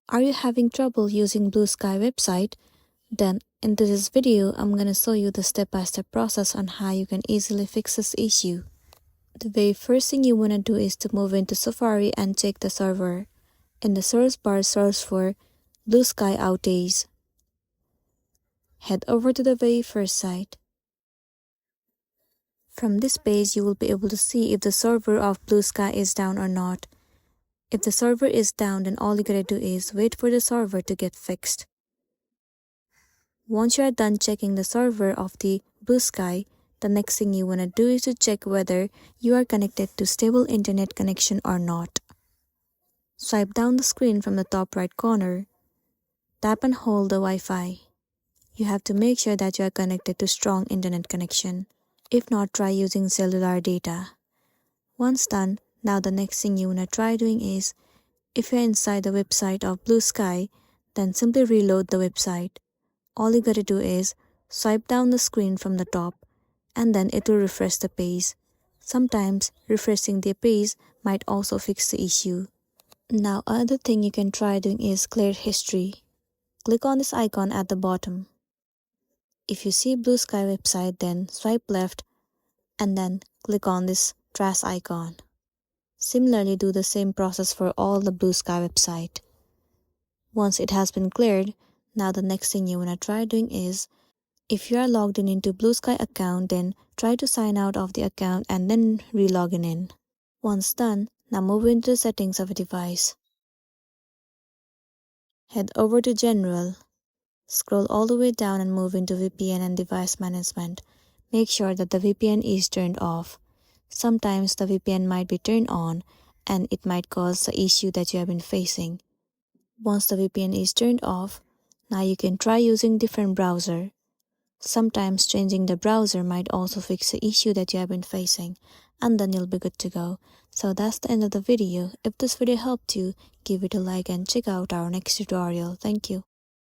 Are you having trouble using Bluesky website? Then in this video, I'm going to show you the step-by-step process on how you can easily fix this issue. The very first thing you want to do is to move into Safari and check the server. In the search bar, search for Bluesky outage. Head over to the very first site. From this page, you will be able to see if the server of Bluesky is down or not. If the server is down, then all you gotta do is wait for the server to get fixed. Once you are done checking the server of the Bluesky, the next thing you wanna do is to check whether you are connected to stable internet connection or not. Swipe down the screen from the top right corner. Tap and hold the Wi-Fi. You have to make sure that you are connected to strong internet connection. If not, try using cellular data. Once done, now the next thing you wanna try doing is, if you're inside the website of Bluesky, then simply reload the website. All you gotta do is swipe down the screen from the top and then it will refresh the page. Sometimes refreshing the page might also fix the issue. Now another thing you can try doing is clear history. Click on this icon at the bottom. If you see Bluesky website, then swipe left and then click on this trash icon. Similarly, do the same process for all the Bluesky website. Once it has been cleared, now the next thing you wanna try doing is, if you are logged in into Bluesky account, then try to sign out of the account and then re-login in. Once done, now move into the settings of a device. Head over to General. Scroll all the way down and move into VPN and device management. Make sure that the VPN is turned off. Sometimes the VPN might be turned on and it might cause the issue that you have been facing. Once the VPN is turned off, now you can try using different browser. Sometimes changing the browser might also fix the issue that you have been facing, and then you'll be good to go. So that's the end of the video. If this video helped you, give it a like and check out our next tutorial. Thank you.